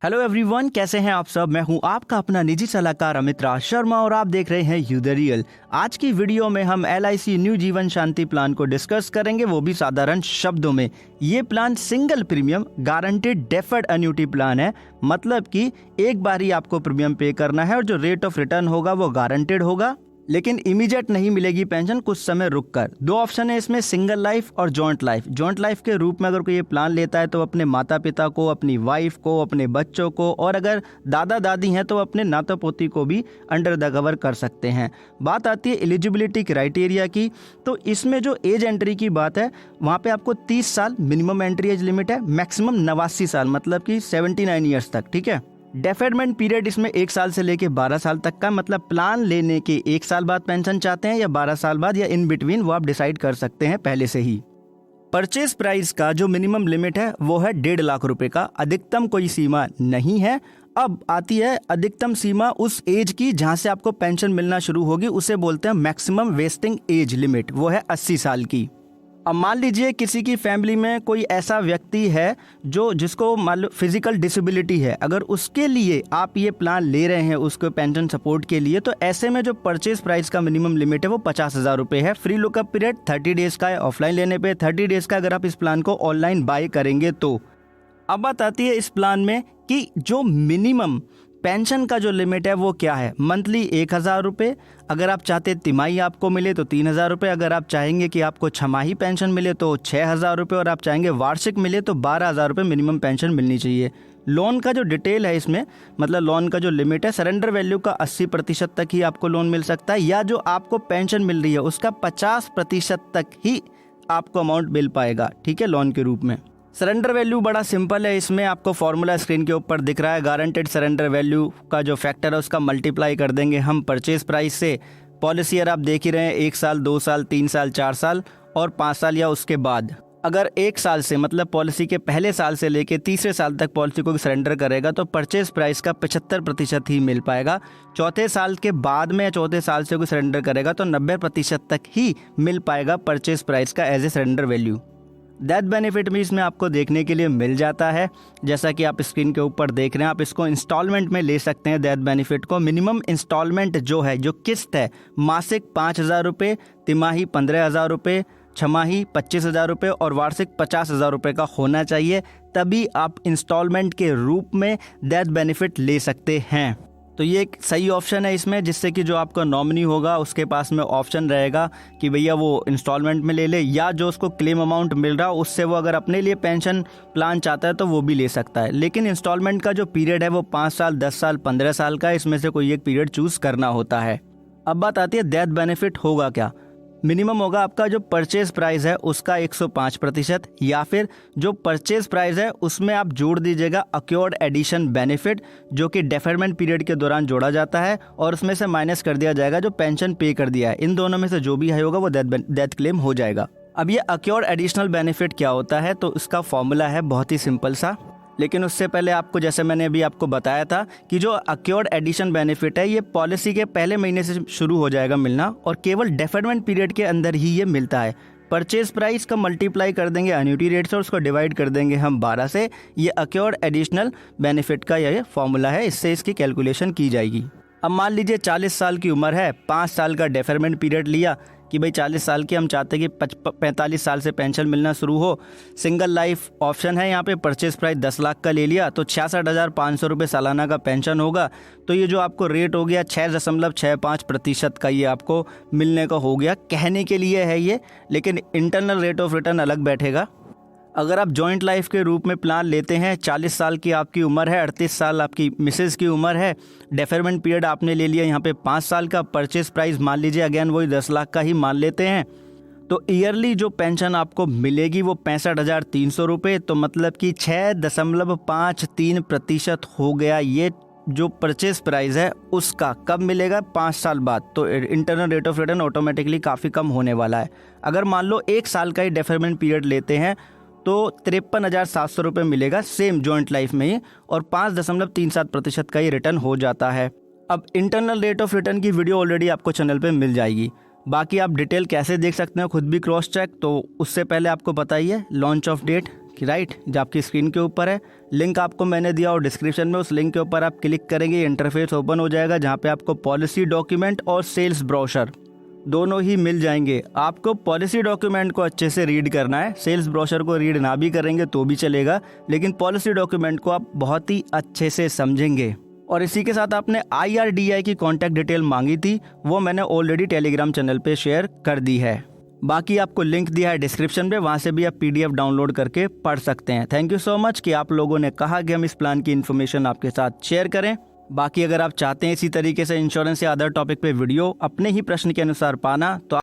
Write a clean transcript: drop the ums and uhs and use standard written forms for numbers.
Hello everyone, कैसे हैं आप सब। मैं हूं आपका अपना निजी सलाहकार अमित राज शर्मा और आप देख रहे हैं यू द रियल। आज की वीडियो में हम LIC न्यू जीवन शांति प्लान को डिस्कस करेंगे, वो भी साधारण शब्दों में। ये plan single premium guaranteed deferred annuity plan है, मतलब कि एक बार ही आपको प्रीमियम पे करना है और जो रेट ऑफ रिटर्न होगा वो गारंटेड होगा, लेकिन इमीडिएट नहीं मिलेगी पेंशन, कुछ समय रुककर। दो ऑप्शन है इसमें, सिंगल लाइफ और जॉइंट लाइफ। जॉइंट लाइफ के रूप में अगर कोई ये प्लान लेता है तो अपने माता पिता को, अपनी वाइफ को, अपने बच्चों को और अगर दादा दादी हैं तो अपने नाता पोती को भी अंडर द कवर कर सकते हैं। बात आती है एलिजिबिलिटी क्राइटेरिया की, तो इसमें जो एज एंट्री की बात है वहाँ पे आपको 30 साल मिनिमम एंट्री एज लिमिट है, मैक्सिमम 89 साल मतलब कि 79 ईयर्स तक। ठीक है। डेफरमेंट पीरियड इसमें 1 साल से लेके 12 साल तक का, मतलब प्लान लेने के 1 साल बाद पेंशन चाहते हैं या 12 साल बाद या इन बिटवीन, वो आप डिसाइड कर सकते हैं पहले से ही। परचेज प्राइस का जो मिनिमम लिमिट है वो है 1.5 लाख रुपए का, अधिकतम कोई सीमा नहीं है। अब आती है अधिकतम सीमा उस एज की जहां से आपको पेंशन मिलना शुरू होगी, उसे बोलते हैं मैक्सिमम वेस्टिंग एज लिमिट, वो है 80 साल की। अब मान लीजिए किसी की फैमिली में कोई ऐसा व्यक्ति है जिसको मान लो फिजिकल डिसेबिलिटी है, अगर उसके लिए आप ये प्लान ले रहे हैं उसको पेंशन सपोर्ट के लिए, तो ऐसे में जो परचेज प्राइस का मिनिमम लिमिट है वो 50,000 रुपये है। फ्री लुकअप पीरियड 30 डेज का है, ऑफलाइन लेने पे 30 डेज का अगर आप इस प्लान को ऑनलाइन बाय करेंगे तो। अब बात आती है इस प्लान में कि जो मिनिमम पेंशन का जो लिमिट है वो क्या है। मंथली 1,000 रुपये, अगर आप चाहते तिमाही आपको मिले तो 3,000 रुपये, अगर आप चाहेंगे कि आपको छमाही पेंशन मिले तो 6,000 रुपये और आप चाहेंगे वार्षिक मिले तो 12,000 रुपये मिनिमम पेंशन मिलनी चाहिए। लोन का जो डिटेल है इसमें, मतलब लोन का जो लिमिट है, सरेंडर वैल्यू का 80% तक ही आपको लोन मिल सकता है, या जो आपको पेंशन मिल रही है उसका 50% तक ही आपको अमाउंट मिल पाएगा। ठीक है, लोन के रूप में। सरेंडर वैल्यू बड़ा सिंपल है, इसमें आपको फॉर्मूला स्क्रीन के ऊपर दिख रहा है। गारंटेड सरेंडर वैल्यू का जो फैक्टर है उसका मल्टीप्लाई कर देंगे हम परचेज प्राइस से। पॉलिसी ईयर आप देख ही रहे हैं, 1 साल, 2 साल, 3 साल, 4 साल और 5 साल या उसके बाद। अगर 1 साल से मतलब पॉलिसी के पहले साल से लेके तीसरे साल तक पॉलिसी को सरेंडर करेगा तो परचेज प्राइस का 75% ही मिल पाएगा। चौथे साल के बाद में, चौथे साल से कोई सरेंडर करेगा तो 90% तक ही मिल पाएगा परचेज प्राइस का as a surrender value. Death benefit भी इसमें आपको देखने के लिए मिल जाता है, जैसा कि आप स्क्रीन के ऊपर देख रहे हैं। आप इसको इंस्टॉलमेंट में ले सकते हैं डेथ बेनिफिट को। मिनिमम इंस्टॉलमेंट जो है, जो किस्त है, मासिक 5,000 रुपये, तिमाही 15,000 रुपये, छमाही 25,000 रुपये और वार्षिक 50,000 रुपये का होना चाहिए, तभी आप इंस्टॉलमेंट के रूप में डेथ बेनिफिट ले सकते हैं। तो ये एक सही ऑप्शन है इसमें, जिससे कि जो आपका नॉमिनी होगा उसके पास में ऑप्शन रहेगा कि भैया वो इंस्टॉलमेंट में ले ले, या जो उसको क्लेम अमाउंट मिल रहा है उससे वो अगर अपने लिए पेंशन प्लान चाहता है तो वो भी ले सकता है। लेकिन इंस्टॉलमेंट का जो पीरियड है वो 5 साल, 10 साल, 15 साल का है, इसमें से कोई एक पीरियड चूज करना होता है। अब बात आती है डेथ बेनिफिट होगा क्या। मिनिमम होगा आपका जो परचेज प्राइस है उसका 105%, या फिर जो परचेज प्राइस है उसमें आप जोड़ दीजिएगा अक्योर्ड एडिशन बेनिफिट, जो कि डेफरमेंट पीरियड के दौरान जोड़ा जाता है और उसमें से माइनस कर दिया जाएगा जो पेंशन पे कर दिया है। इन दोनों में से जो भी है होगा वो डेथ क्लेम हो जाएगा। अब ये अक्योर्ड एडिशनल बेनिफिट क्या होता है, तो इसका फॉर्मूला है बहुत ही सिंपल सा, लेकिन उससे पहले आपको, जैसे मैंने अभी आपको बताया था कि जो अक्योर्ड एडिशन बेनिफिट है ये पॉलिसी के पहले महीने से शुरू हो जाएगा मिलना और केवल डेफरमेंट पीरियड के अंदर ही ये मिलता है। परचेज प्राइस का मल्टीप्लाई कर देंगे एन्युटी रेट से और उसको डिवाइड कर देंगे हम 12 से। ये अक्योर्ड एडिशनल बेनिफिट का ये फॉर्मूला है, इससे इसकी कैलकुलेशन की जाएगी। अब मान लीजिए 40 साल की उम्र है, 5 साल का डेफरमेंट पीरियड लिया कि भाई 40 साल के हम चाहते हैं कि 45 साल से पेंशन मिलना शुरू हो। सिंगल लाइफ ऑप्शन है यहाँ पे, परचेज प्राइस 10 लाख का ले लिया तो 66,500 रुपये सालाना का पेंशन होगा। तो ये जो आपको रेट हो गया 6.65% का, ये आपको मिलने का हो गया। कहने के लिए है ये, लेकिन इंटरनल रेट ऑफ रिटर्न अलग बैठेगा। अगर आप जॉइंट लाइफ के रूप में प्लान लेते हैं, 40 साल की आपकी उम्र है, 38 साल आपकी मिसेज़ की उम्र है, डेफरमेंट पीरियड आपने ले लिया यहाँ पे 5 साल का, परचेज प्राइस मान लीजिए अगेन वही 10 लाख का ही मान लेते हैं, तो ईयरली जो पेंशन आपको मिलेगी वो 65,300 रुपये, तो मतलब कि 6.53% हो गया ये जो परचेज प्राइस है उसका। कब मिलेगा? 5 साल बाद। तो internal rate of return automatically काफ़ी कम होने वाला है। अगर मान लो 1 साल का ही डेफरमेंट पीरियड लेते हैं तो 53,700 रुपये मिलेगा सेम जॉइंट लाइफ में ही, और 5.37% का ही रिटर्न हो जाता है। अब इंटरनल रेट ऑफ रिटर्न की वीडियो ऑलरेडी आपको चैनल पे मिल जाएगी। बाकी आप डिटेल कैसे देख सकते हैं खुद भी क्रॉस चेक, तो उससे पहले आपको बताइए लॉन्च ऑफ डेट कि राइट, जो आपकी स्क्रीन के ऊपर है। लिंक आपको मैंने दिया और डिस्क्रिप्शन में, उस लिंक के ऊपर आप क्लिक करेंगे, इंटरफेस ओपन हो जाएगा जहाँ पे आपको पॉलिसी डॉक्यूमेंट और सेल्स ब्रोशर दोनों ही मिल जाएंगे। आपको पॉलिसी डॉक्यूमेंट को अच्छे से रीड करना है, सेल्स ब्रोशर को रीड ना भी करेंगे तो भी चलेगा, लेकिन पॉलिसी डॉक्यूमेंट को आप बहुत ही अच्छे से समझेंगे। और इसी के साथ आपने IRDAI की कॉन्टैक्ट डिटेल मांगी थी, वो मैंने ऑलरेडी टेलीग्राम चैनल पे शेयर कर दी है। बाकी आपको लिंक दिया है डिस्क्रिप्शन में, वहाँ से भी आप PDF डाउनलोड करके पढ़ सकते हैं। थैंक यू सो मच कि आप लोगों ने कहा कि हम इस प्लान की इन्फॉर्मेशन आपके साथ शेयर करें। बाकी अगर आप चाहते हैं इसी तरीके से इंश्योरेंस या अदर टॉपिक पे वीडियो अपने ही प्रश्न के अनुसार पाना, तो